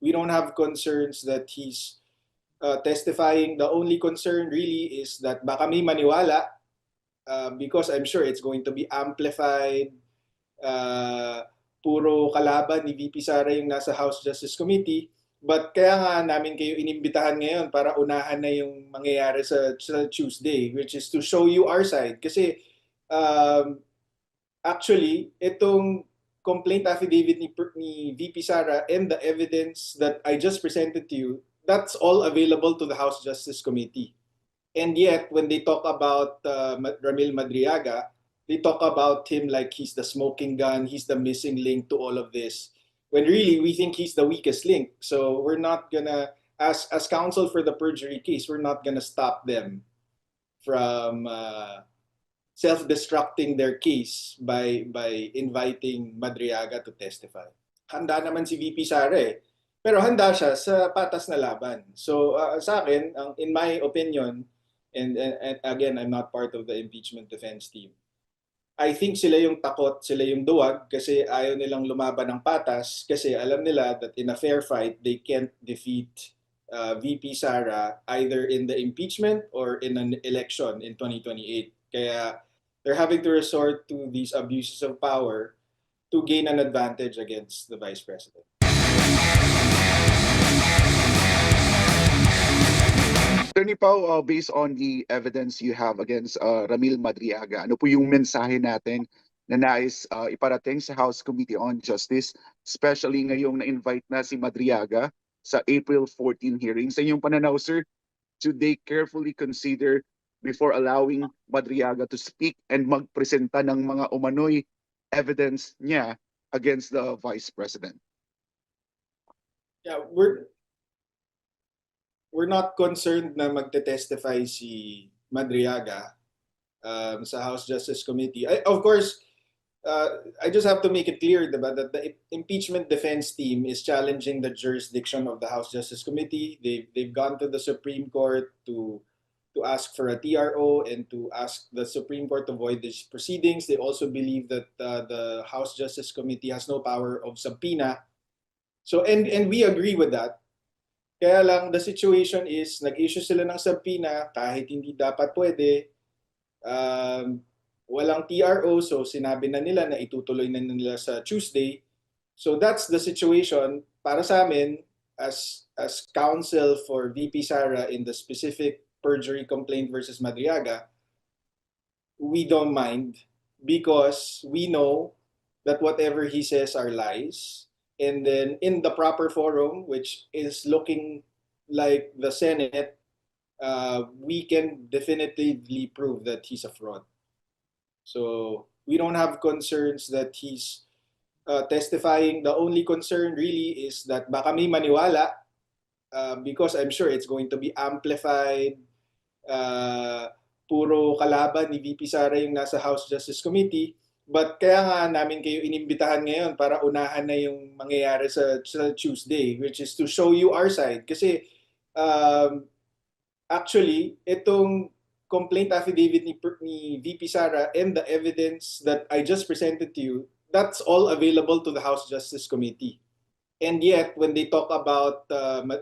we don't have concerns that he's testifying. The only concern really is that baka may maniwala because I'm sure it's going to be amplified. Uh, Puro kalaban ni VP Sara yung nasa House Justice Committee. But kaya nga namin kayo inimbitahan ngayon para unahan na yung mangyayari sa Tuesday, which is to show you our side. Kasi um, actually, itong complaint affidavit ni VP Sara and the evidence that I just presented to you, that's all available to the House Justice Committee. And yet, when they talk about Ramil Madriaga, they talk about him like he's the smoking gun, he's the missing link to all of this. When really, we think he's the weakest link. So we're not gonna, as counsel for the perjury case, we're not gonna stop them from self-destructing their case by inviting Madriaga to testify. Handa naman si VP Sara eh. Pero handa siya sa patas na laban. So sa akin, in my opinion, and again, I'm not part of the impeachment defense team. I think sila yung takot, sila yung duwag kasi ayaw nilang lumaban ng patas kasi alam nila that in a fair fight, they can't defeat VP Sara either in the impeachment or in an election in 2028. Kaya they're having to resort to these abuses of power to gain an advantage against the Vice President. Attorney Pao, based on the evidence you have against Ramil Madriaga, ano po yung mensahe natin na nais iparating sa House Committee on Justice, especially ngayong na-invite na si Madriaga sa April 14 hearing? Sa inyong pananaw, sir, should they carefully consider before allowing Madriaga to speak and magpresenta ng mga umano'y evidence niya against the Vice President? Yeah, we're not concerned na magte-testify si Madriaga sa House Justice Committee. Of course, I just have to make it clear diba, that the impeachment defense team is challenging the jurisdiction of the House Justice Committee. They've gone to the Supreme Court to ask for a TRO and to ask the Supreme Court to void these proceedings. They also believe that the House Justice Committee has no power of subpoena. So and we agree with that. Kaya lang the situation is nag-issue sila ng subpoena kahit hindi dapat pwede. Walang TRO, so sinabi na nila na itutuloy na nila sa Tuesday. So that's the situation para sa amin as counsel for VP Sara in the specific perjury complaint versus Madriaga. We don't mind because we know that whatever he says are lies. And then in the proper forum, which is looking like the Senate, we can definitively prove that he's a fraud. So we don't have concerns that he's testifying. The only concern really is that baka may maniwala because I'm sure it's going to be amplified. Puro kalaban ni VP Sara yung nasa House Justice Committee. But kaya nga namin kayo inimbitahan ngayon para unahan na yung mangyayari sa Tuesday, which is to show you our side. Kasi actually, itong complaint affidavit ni VP Sara and the evidence that I just presented to you, that's all available to the House Justice Committee. And yet, when they talk about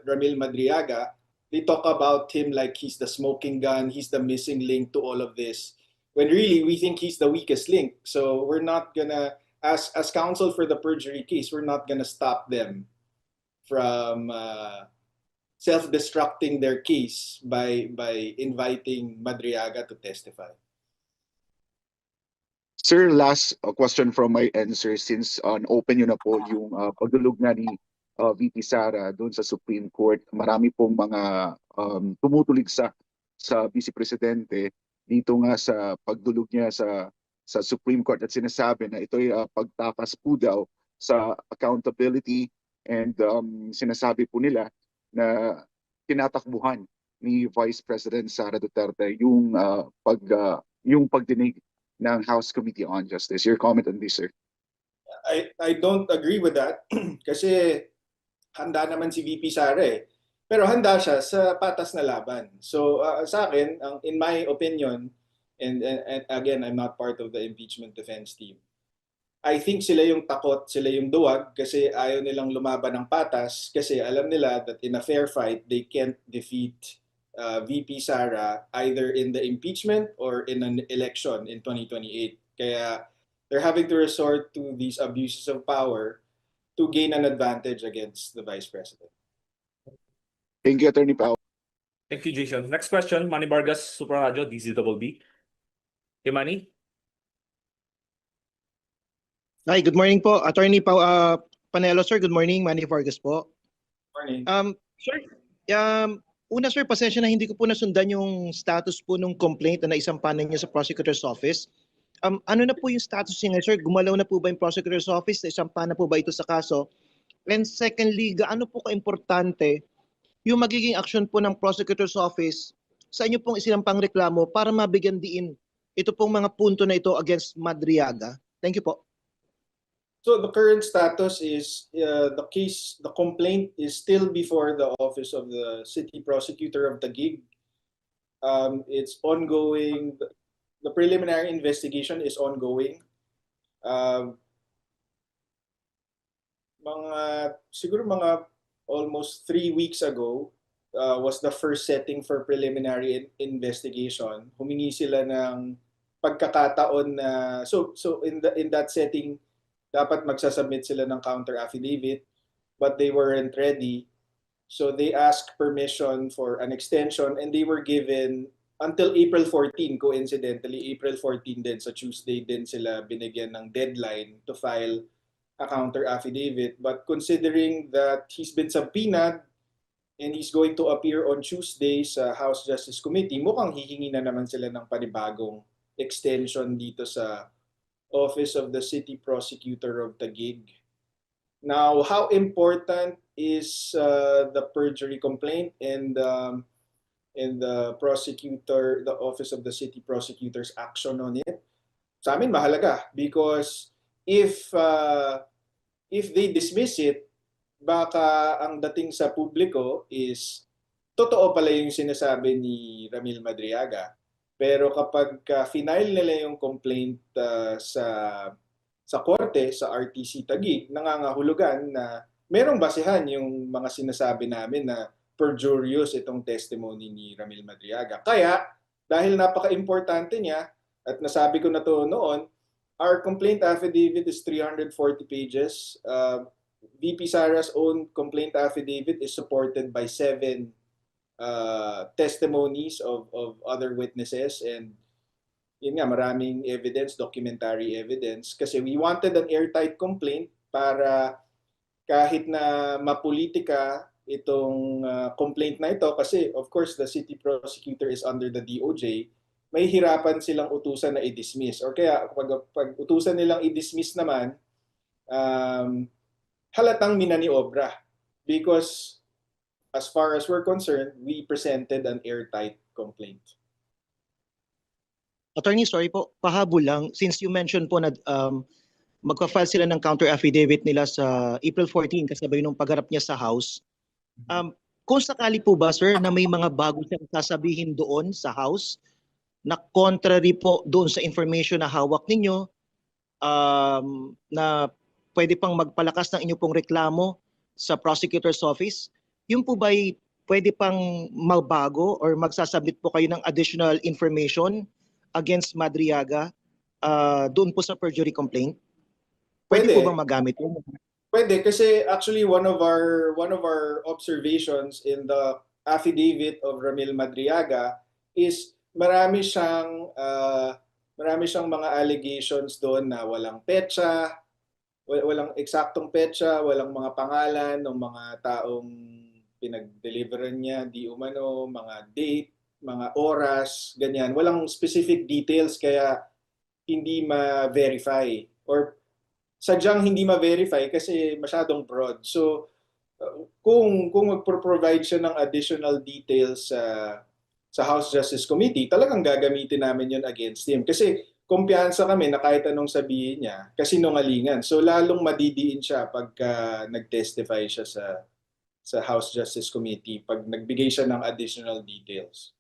Ramil Madriaga, they talk about him like he's the smoking gun, he's the missing link to all of this. When really, we think he's the weakest link. So we're not gonna, as counsel for the perjury case, we're not gonna stop them from self-destructing their case by inviting Madriaga to testify. Sir, last question from my end, sir, since open yun na po yung pagdulog nga ni VP Sara doon sa Supreme Court. Marami pong mga tumutulig sa Vice Presidente dito nga sa pagdulog niya sa Supreme Court at sinasabi na ito'y pagtakas po daw sa accountability and sinasabi po nila na tinatakbuhan ni Vice President Sara Duterte yung pagdinig ng House Committee on Justice. Your comment on this, sir? I don't agree with that kasi handa naman si VP Sara eh. Pero handa siya sa patas na laban. So sa akin, in my opinion, and again, I'm not part of the impeachment defense team. I think sila yung takot, sila yung duwag kasi ayaw nilang lumaban ng patas kasi alam nila that in a fair fight, they can't defeat VP Sara either in the impeachment or in an election in 2028. Kaya they're having to resort to these abuses of power to gain an advantage against the Vice President. Thank you, Attorney Pao. Thank you, Jason. Next question, Manny Vargas, Super Radio, DZBB. Hey, Manny. Hi, good morning po. Attorney Panelo, sir. Good morning. Manny Vargas po. Morning. Sir, una sir, pasensya na hindi ko po nasundan yung status po nung complaint na naisampanan niya sa prosecutor's office. Ano na po yung status niya, sir? Gumalaw na po ba yung prosecutor's office? Naisampanan na po ba ito sa kaso? And secondly, gaano po kaimportante yung magiging action po ng prosecutor's office sa inyo pong isinampang reklamo para mabigyan diin ito pong mga punto na ito against Madriaga? Thank you po. So the current status is the complaint is still before the office of the city prosecutor of Taguig. It's ongoing. The preliminary investigation is ongoing. Siguro mga almost 3 weeks ago was the first setting for preliminary investigation. Humingi sila ng pagkakataon na so in that setting dapat magsasubmit sila ng counter affidavit, but they weren't ready. So they asked permission for an extension and they were given until April 14, coincidentally, April 14 din, sa Tuesday din sila binigyan ng deadline to file a counter affidavit. But considering that he's been subpoenaed and he's going to appear on Tuesday sa House Justice Committee, mukhang hihingi na naman sila ng panibagong extension dito sa Office of the City Prosecutor of Taguig. Now, how important is the perjury complaint and the Office of the City Prosecutor's action on it? Sa amin mahalaga because if they dismiss it, baka ang dating sa publiko is totoo pala yung sinasabi ni Ramil Madriaga. Pero kapag final nila yung complaint sa korte, sa RTC Taguig, nangangahulugan na merong basehan yung mga sinasabi namin na perjurious itong testimony ni Ramil Madriaga. Kaya, dahil napaka-importante niya, at nasabi ko na to noon, our complaint affidavit is 340 pages. VP Sara's own complaint affidavit is supported by 7 testimonies of other witnesses, and yun nga, maraming evidence, documentary evidence, kasi we wanted an airtight complaint para kahit na mapolitika itong complaint na ito, kasi of course the city prosecutor is under the DOJ, may hirapan silang utusan na i-dismiss, or kaya pag utusan nilang i-dismiss naman, halatang minaniobra, because as far as we're concerned, we presented an airtight complaint. Attorney, sorry po, pahabol lang. Since you mentioned po na magpa-file sila ng counter affidavit nila sa April 14 kasabay nung pagharap niya sa House. Kung sakali po ba, sir, na may mga bago siyang sasabihin doon sa House na contrary po doon sa information na hawak ninyo, na pwede pang magpalakas ng inyo pong reklamo sa prosecutor's office, yung po ba'y pwede pang magbago or magsasabit po kayo ng additional information against Madriaga doon po sa perjury complaint? Pwede po bang magamit yun? Pwede, kasi actually one of our observations in the affidavit of Ramil Madriaga is marami siyang mga allegations doon na walang petsa, walang eksaktong petsa, walang mga pangalan ng mga taong pinag-deliveran niya, di umano, mga date, mga oras, ganyan. Walang specific details kaya hindi ma-verify, or sadyang hindi ma-verify kasi masyadong broad. So kung magpro-provide siya ng additional details sa House Justice Committee, talagang gagamitin namin yun against him. Kasi kumpiyansa kami na kahit anong sabihin niya, kasinungalingan. So lalong madidiin siya pagka nag-testify siya sa House Justice Committee pag nagbigay siya ng additional details.